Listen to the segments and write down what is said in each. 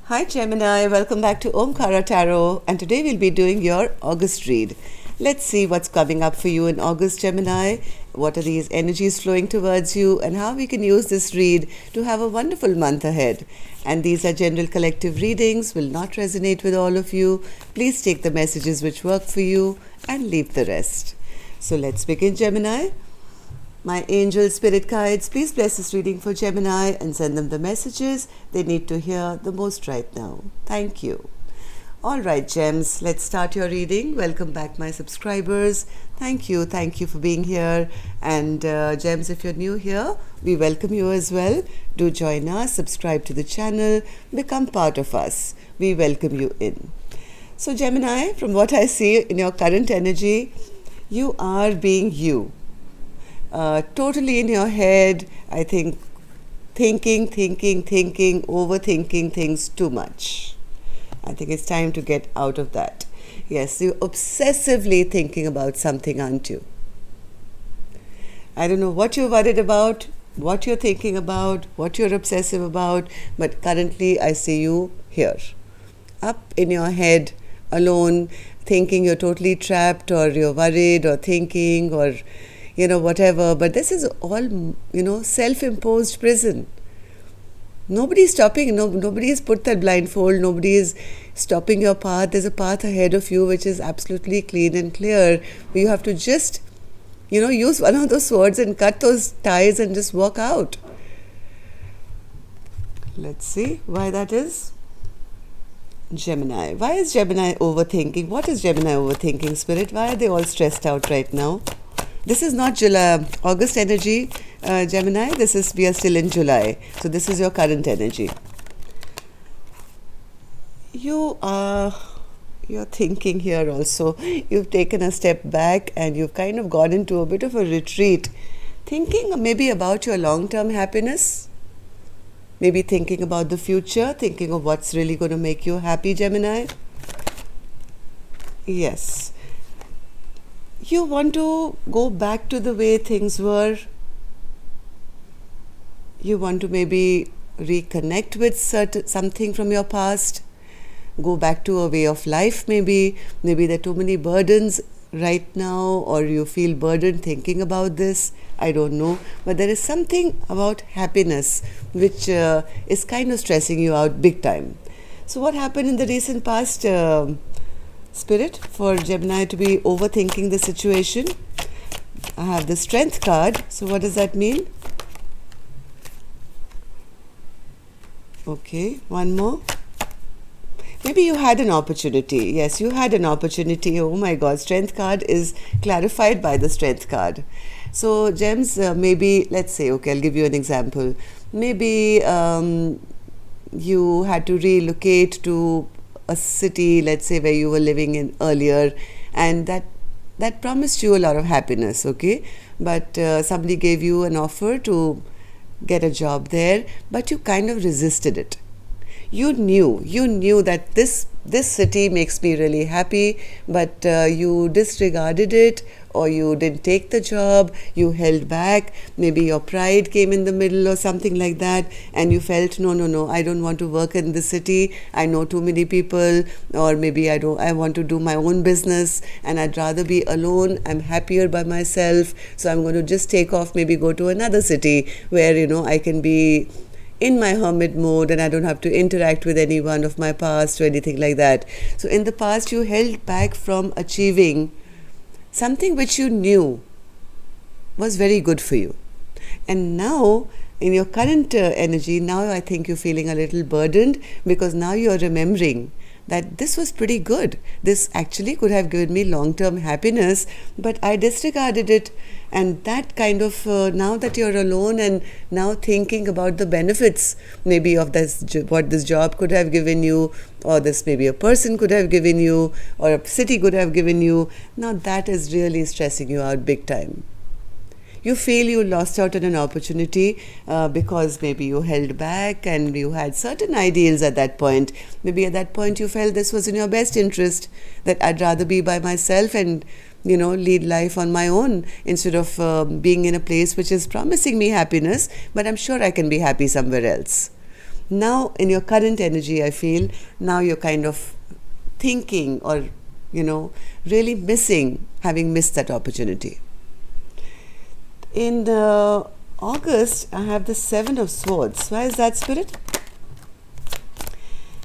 Hi Gemini, welcome back to Omkara Tarot, and today we'll be doing your August read. Let's see what's coming up for you in August, Gemini. What are these energies flowing towards you, and how we can use this read to have a wonderful month ahead. And these are general collective readings, will not resonate with all of you. Please take the messages which work for you and leave the rest. So let's begin, Gemini. My angel spirit guides, please bless this reading for Gemini and send them the messages they need to hear the most right now. Thank you. All right, Gems, let's start your reading. Welcome back, my subscribers. Thank you for being here. And Gems, if you're new here, we welcome you as well. Do join us, subscribe to the channel, become part of us. We welcome you in. So Gemini, from what I see in your current energy, you are being you. Totally in your head, I think, thinking, overthinking things too much. I think it's time to get out of that. Yes, you're obsessively thinking about something, aren't you? I don't know what you're worried about, what you're thinking about, what you're obsessive about, but currently I see you here, up in your head, alone, thinking you're totally trapped, or you're worried, or thinking, or whatever. But this is all, self-imposed prison. Nobody's stopping, nobody's put that blindfold, nobody is stopping your path. There's a path ahead of you which is absolutely clean and clear. You have to just, use one of those swords and cut those ties and just walk out. Let's see why that is. Gemini. Why is Gemini overthinking? What is Gemini overthinking, Spirit? Why are they all stressed out right now? This is not August energy, Gemini. We are still in July. So this is your current energy. You're thinking here also. You've taken a step back and you've kind of gone into a bit of a retreat. Thinking maybe about your long-term happiness. Maybe thinking about the future. Thinking of what's really going to make you happy, Gemini. Yes. You want to go back to the way things were. You want to maybe reconnect with something from your past. Go back to a way of life maybe. Maybe there are too many burdens right now, or you feel burdened thinking about this. I don't know. But there is something about happiness which is kind of stressing you out big time. So what happened in the recent past, Spirit, for Gemini to be overthinking the situation? I have the Strength card. So what does that mean? Okay, one more. Maybe you had an opportunity. Yes, you had an opportunity. Oh my God, Strength card is clarified by the Strength card. So Gems, maybe, let's say, okay, I'll give you an example. Maybe you had to relocate to a city, let's say, where you were living in earlier, and that promised you a lot of happiness, okay? But somebody gave you an offer to get a job there, but you kind of resisted it. You knew that this city makes me really happy, but you disregarded it, or you didn't take the job, you held back, maybe your pride came in the middle or something like that, and you felt, no, I don't want to work in the city, I know too many people, or maybe I want to do my own business, and I'd rather be alone, I'm happier by myself, so I'm going to just take off, maybe go to another city where, I can be in my hermit mode and I don't have to interact with anyone of my past or anything like that. So in the past you held back from achieving something which you knew was very good for you. And now in your current energy, now I think you're feeling a little burdened, because now you're remembering that this was pretty good. This actually could have given me long-term happiness, but I disregarded it. And that kind of, now that you're alone and now thinking about the benefits maybe of this, what this job could have given you, or this maybe a person could have given you, or a city could have given you, now that is really stressing you out big time. You feel you lost out on an opportunity because maybe you held back and you had certain ideals at that point. Maybe at that point you felt this was in your best interest, that I'd rather be by myself and lead life on my own instead of being in a place which is promising me happiness, but I'm sure I can be happy somewhere else. Now, in your current energy, I feel now you're kind of thinking or, really missing having missed that opportunity. In August, I have the Seven of Swords. Why is that, Spirit?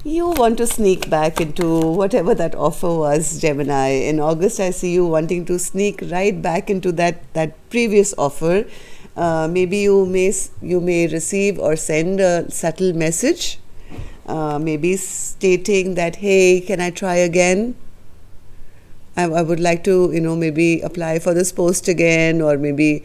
You want to sneak back into whatever that offer was, Gemini. In August, I see you wanting to sneak right back into that previous offer. Maybe you may receive or send a subtle message, maybe stating that, hey, can I try again? I would like to, maybe apply for this post again, or maybe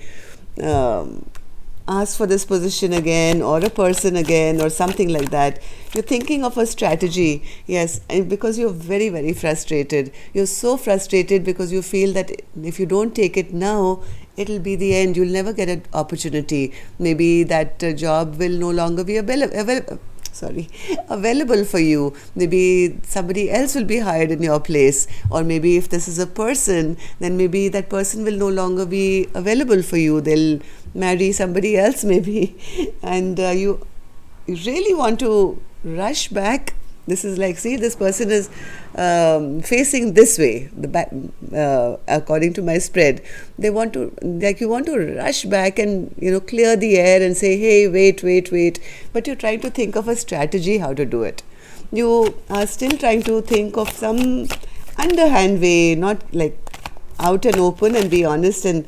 ask for this position again, or a person again, or something like that. You're thinking of a strategy, yes, and because you're very, very frustrated. You're so frustrated because you feel that if you don't take it now, it'll be the end. You'll never get an opportunity. Maybe that job will no longer be available for you. Maybe somebody else will be hired in your place, or maybe if this is a person, then maybe that person will no longer be available for you. They'll marry somebody else maybe, and you really want to rush back. This is like, see, this person is facing this way, the back, according to my spread. They want to, like, you want to rush back and, clear the air and say, hey, wait. But you're trying to think of a strategy how to do it. You are still trying to think of some underhand way, not like out and open and be honest, and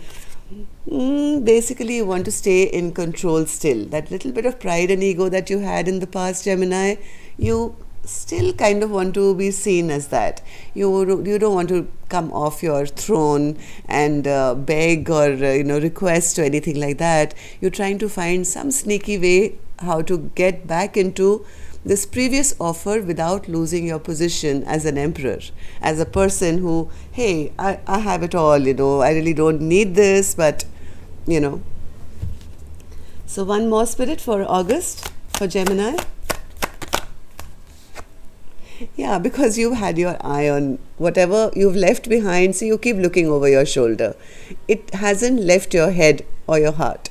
basically you want to stay in control still. That little bit of pride and ego that you had in the past, Gemini, you still kind of want to be seen as that. You don't want to come off your throne and beg or request or anything like that. You're trying to find some sneaky way how to get back into this previous offer without losing your position as an emperor, as a person who, hey, I have it all, I really don't need this, but So one more, Spirit, for August, for Gemini. Yeah, because you've had your eye on whatever you've left behind, so you keep looking over your shoulder. It hasn't left your head or your heart.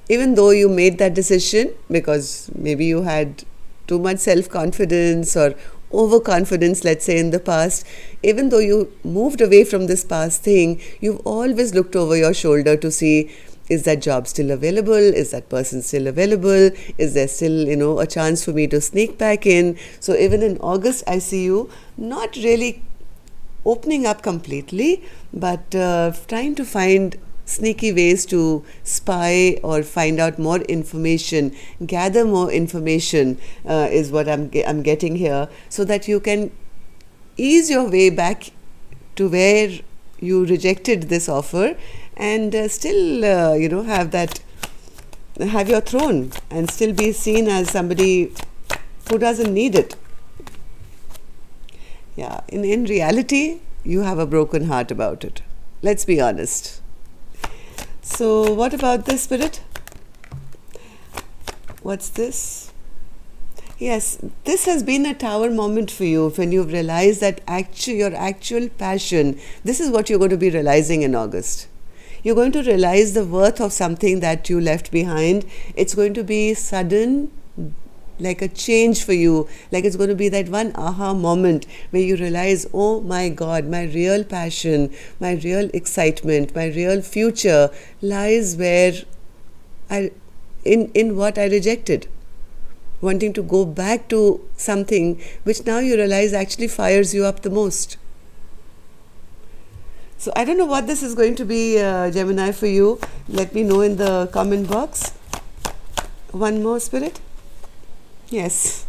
Even though you made that decision because maybe you had too much self-confidence or overconfidence, let's say, in the past, even though you moved away from this past thing, you've always looked over your shoulder to see, is that job still available? Is that person still available? Is there still, a chance for me to sneak back in? So even in August, I see you not really opening up completely, but trying to find sneaky ways to spy or find out more information, gather more information is what I'm getting here, so that you can ease your way back to where you rejected this offer and still, have your throne and still be seen as somebody who doesn't need it. Yeah, in reality, you have a broken heart about it. Let's be honest. So what about this, Spirit? What's this? Yes, this has been a tower moment for you when you've realized that your actual passion, this is what you're going to be realizing in August. You're going to realize the worth of something that you left behind. It's going to be sudden, like a change for you, like it's going to be that one aha moment where you realize, oh my God, my real passion, my real excitement, my real future lies where in what I rejected. Wanting to go back to something which now you realize actually fires you up the most. So I don't know what this is going to be, Gemini, for you. Let me know in the comment box. One more, Spirit. Yes.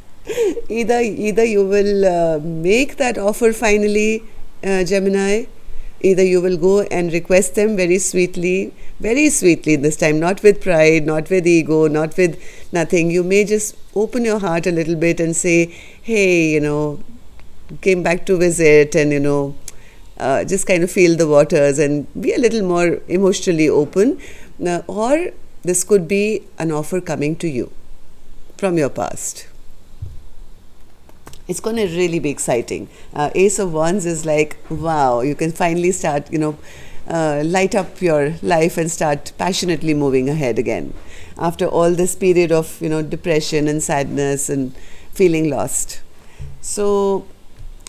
Either you will make that offer finally, Gemini. Either you will go and request them very sweetly this time, not with pride, not with ego, not with nothing. You may just open your heart a little bit and say, hey, came back to visit and, just kind of feel the waters and be a little more emotionally open. Or this could be an offer coming to you from your past. It's going to really be exciting. Ace of Wands is like, wow, you can finally start, light up your life and start passionately moving ahead again after all this period of depression and sadness and feeling lost. So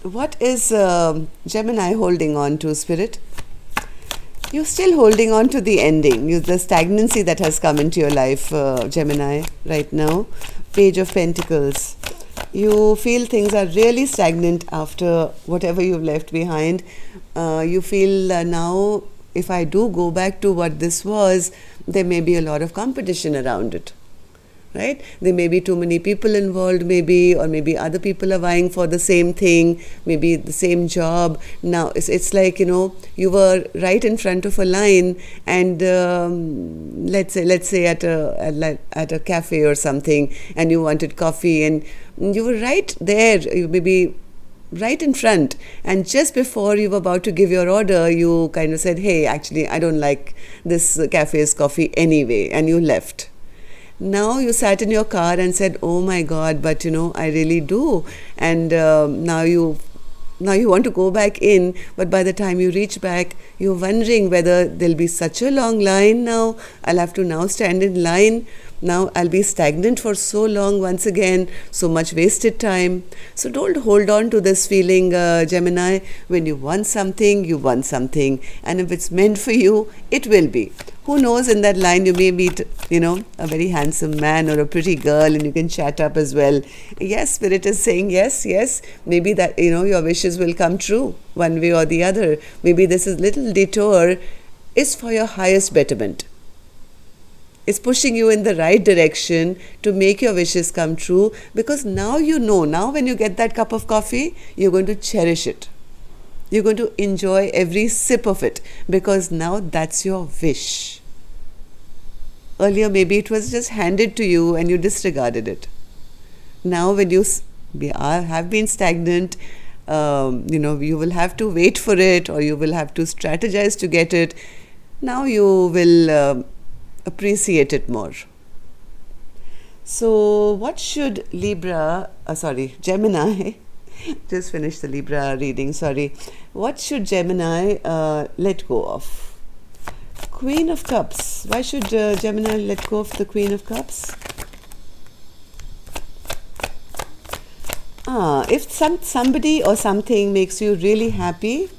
what is Gemini holding on to, Spirit? You're still holding on to the ending, the stagnancy that has come into your life, Gemini, right now. Page of Pentacles. You feel things are really stagnant after whatever you've left behind. You feel now, if I do go back to what this was, there may be a lot of competition around it. Right? There may be too many people involved, maybe, or maybe other people are vying for the same thing, maybe the same job. Now it's like you were right in front of a line, and let's say at a cafe or something, and you wanted coffee, and you were right there. You maybe right in front, and just before you were about to give your order, you kind of said, "Hey, actually, I don't like this cafe's coffee anyway," and you left. Now you sat in your car and said, "Oh my God, but I really do." And now you want to go back in, but by the time you reach back, you're wondering whether there'll be such a long line now. I'll have to now stand in line. Now I'll be stagnant for so long once again, so much wasted time. So don't hold on to this feeling, Gemini. When you want something, you want something. And if it's meant for you, it will be. Who knows, in that line you may meet, a very handsome man or a pretty girl, and you can chat up as well. Yes, Spirit is saying yes. Maybe that, your wishes will come true one way or the other. Maybe this is little detour is for your highest betterment. It's pushing you in the right direction to make your wishes come true, because now now when you get that cup of coffee, you're going to cherish it. You're going to enjoy every sip of it, because now that's your wish. Earlier, maybe it was just handed to you and you disregarded it. Now, when you have been stagnant, you will have to wait for it, or you will have to strategize to get it. Now you will appreciate it more. So what should Gemini, just finished the Libra reading, sorry. What should Gemini let go of? Queen of Cups. Why should Gemini let go of the Queen of Cups? If somebody or something makes you really happy,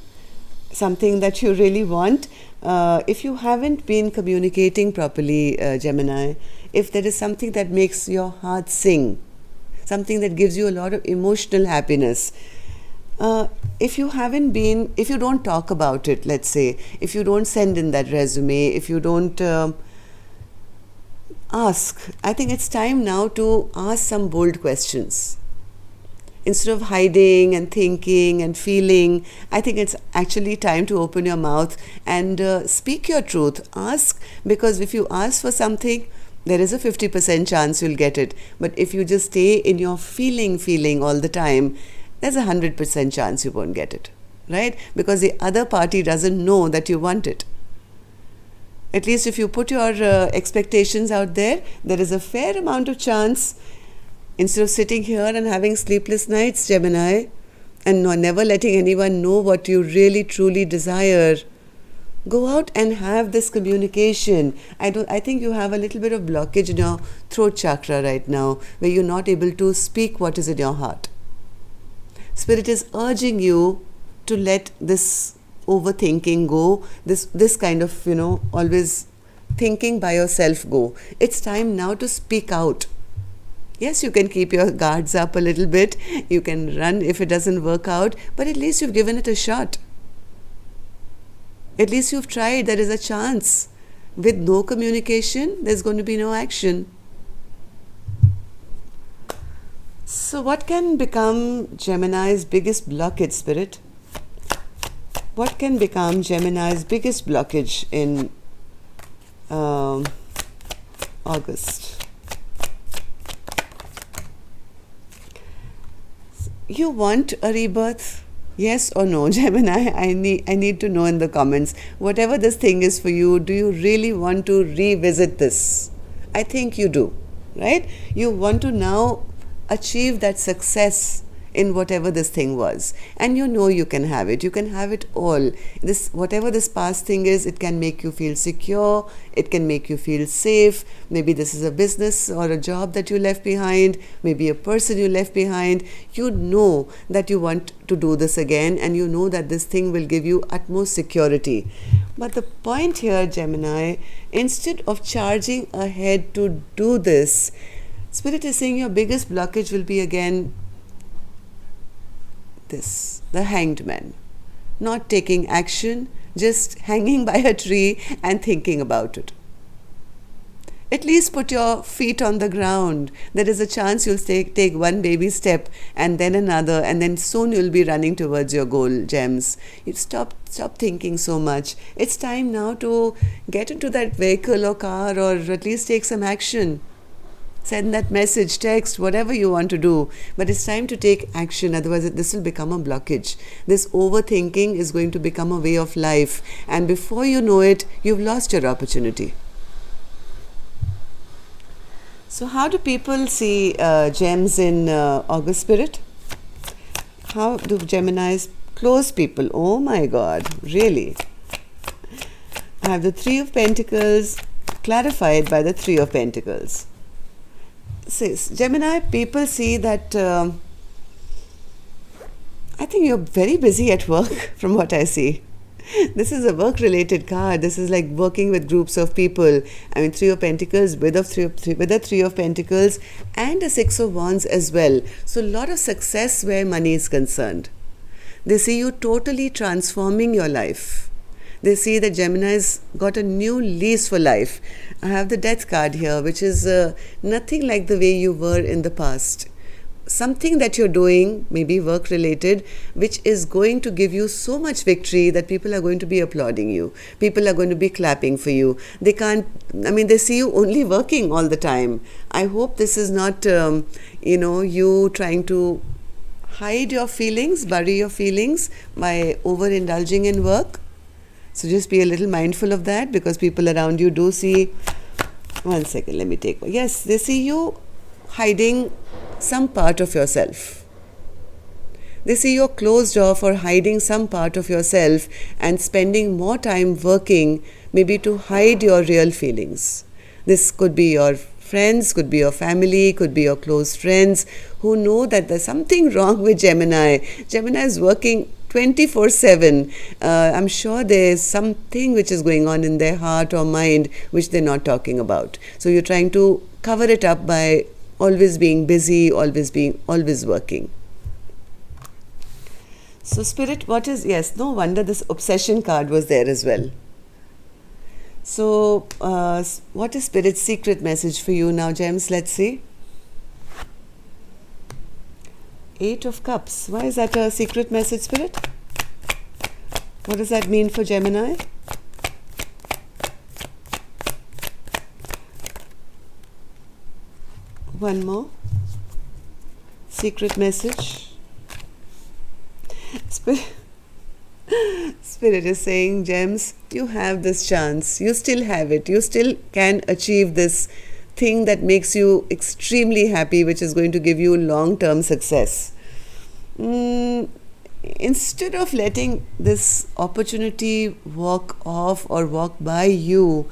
something that you really want, if you haven't been communicating properly, Gemini, if there is something that makes your heart sing, something that gives you a lot of emotional happiness, if you don't talk about it, let's say, if you don't send in that resume, if you don't ask, I think it's time now to ask some bold questions. Instead of hiding and thinking and feeling, I think it's actually time to open your mouth and speak your truth. Ask, because if you ask for something, there is a 50% chance you'll get it. But if you just stay in your feeling all the time, there's a 100% chance you won't get it, right? Because the other party doesn't know that you want it. At least if you put your expectations out there, there is a fair amount of chance. Instead of sitting here and having sleepless nights, Gemini, and never letting anyone know what you really truly desire, go out and have this communication. I think you have a little bit of blockage in your throat chakra right now, where you're not able to speak what is in your heart. Spirit is urging you to let this overthinking go, this kind of, always thinking by yourself go. It's time now to speak out. Yes, you can keep your guards up a little bit. You can run if it doesn't work out, but at least you've given it a shot. At least you've tried. There is a chance. With no communication, there's going to be no action. So what can become Gemini's biggest blockage, Spirit? What can become Gemini's biggest blockage in August? You want a rebirth? Yes or no, Gemini? I need to know in the comments. Whatever this thing is for you, do you really want to revisit this? I think you do, right? You want to now achieve that success in whatever this thing was, and you know you can have it. You can have it all. This, whatever this past thing is, it can make you feel secure, it can make you feel safe. Maybe this is a business or a job that you left behind, maybe a person you left behind. You know that you want to do this again, and you know that this thing will give you utmost security. But the point here, Gemini, instead of charging ahead to do this, Spirit is saying your biggest blockage will be again this, the Hanged Man. Not taking action, just hanging by a tree and thinking about it. At least put your feet on the ground. There is a chance you'll take one baby step and then another, and then soon you'll be running towards your goal, Gems. You stop thinking so much. It's time now to get into that vehicle or car, or at least take some action. Send that message, text, whatever you want to do. But it's time to take action, otherwise this will become a blockage. This overthinking is going to become a way of life, and before you know it, you've lost your opportunity. So how do people see Gems in August, Spirit? How do Geminis close people? Oh my God, really? I have the Three of Pentacles clarified by the Three of Pentacles. Says Gemini, people see that I think you're very busy at work from what I see. This is a work-related card. This is like working with groups of people. I mean, Three of Pentacles with a Three of Pentacles and a Six of Wands as well. So a lot of success where money is concerned. They see you totally transforming your life. They see that Gemini's got a new lease for life. I have the Death card here, which is nothing like the way you were in the past. Something that you're doing, maybe work related, which is going to give you so much victory that people are going to be applauding you. People are going to be clapping for you. They see you only working all the time. I hope this is not, you trying to hide your feelings, bury your feelings by overindulging in work. So just be a little mindful of that, because people around you do see, one second, let me take, yes, they see you hiding some part of yourself. They see you're closed off or hiding some part of yourself and spending more time working, maybe to hide your real feelings. This could be your friends, could be your family, could be your close friends who know that there's something wrong with Gemini. Gemini is working 24/7. I'm sure there's something which is going on in their heart or mind which they're not talking about. So you're trying to cover it up by always being busy, always working. So Spirit, yes, no wonder this Obsession card was there as well. So what is Spirit's secret message for you now, Gems? Let's see. Eight of Cups. Why is that a secret message, Spirit? What does that mean for Gemini? One more. Secret message. Spirit is saying, Gems, you have this chance. You still have it. You still can achieve this thing that makes you extremely happy, which is going to give you long-term success. Instead of letting this opportunity walk off or walk by you,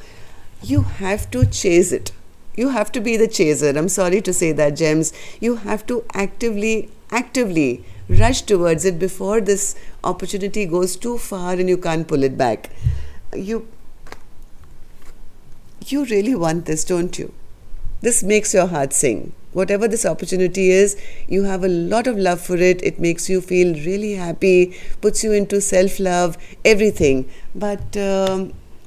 you have to chase it. You have to be the chaser. I'm sorry to say that, Gems. You have to actively rush towards it before this opportunity goes too far and you can't pull it back. You really want this, don't you? This makes your heart sing. Whatever this opportunity is, you have a lot of love for it. It makes you feel really happy, puts you into self-love, everything. But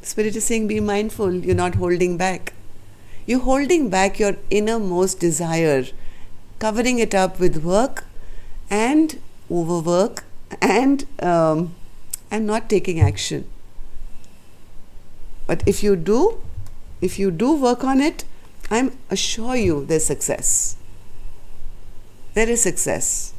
Spirit is saying, be mindful. You're not holding back. You're holding back your innermost desire, covering it up with work and overwork and not taking action. But if you do work on it, I assure you there's success. There is success.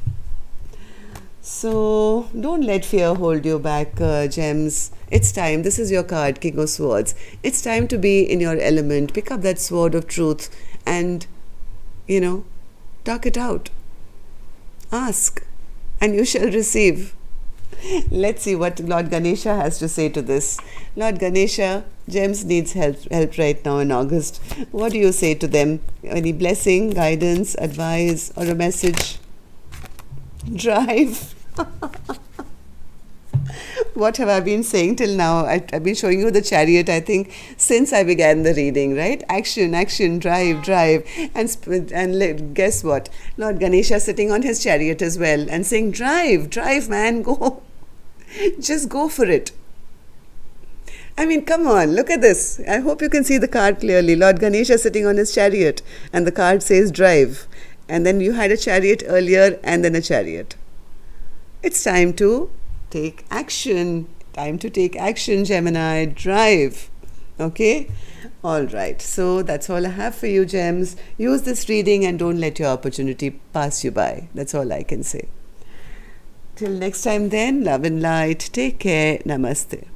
So don't let fear hold you back, Gems. It's time. This is your card, King of Swords. It's time to be in your element. Pick up that sword of truth and, talk it out. Ask. and you shall receive. Let's see what Lord Ganesha has to say to this. Lord Ganesha, Gems needs help right now in August. What do you say to them? Any blessing, guidance, advice, or a message? Drive. What have I been saying till now? I've been showing you the chariot, I think, since I began the reading, right? Action, action, drive, drive. And guess what? Lord Ganesha sitting on his chariot as well and saying, drive, drive, man, go. Just go for it. I mean, come on, look at this. I hope you can see the card clearly. Lord Ganesha sitting on his chariot and the card says drive. And then you had a chariot earlier and then a chariot. It's time to take action. Time to take action, Gemini. Drive. Okay? All right. So that's all I have for you, Gems. Use this reading and don't let your opportunity pass you by. That's all I can say. Till next time then, love and light. Take care. Namaste.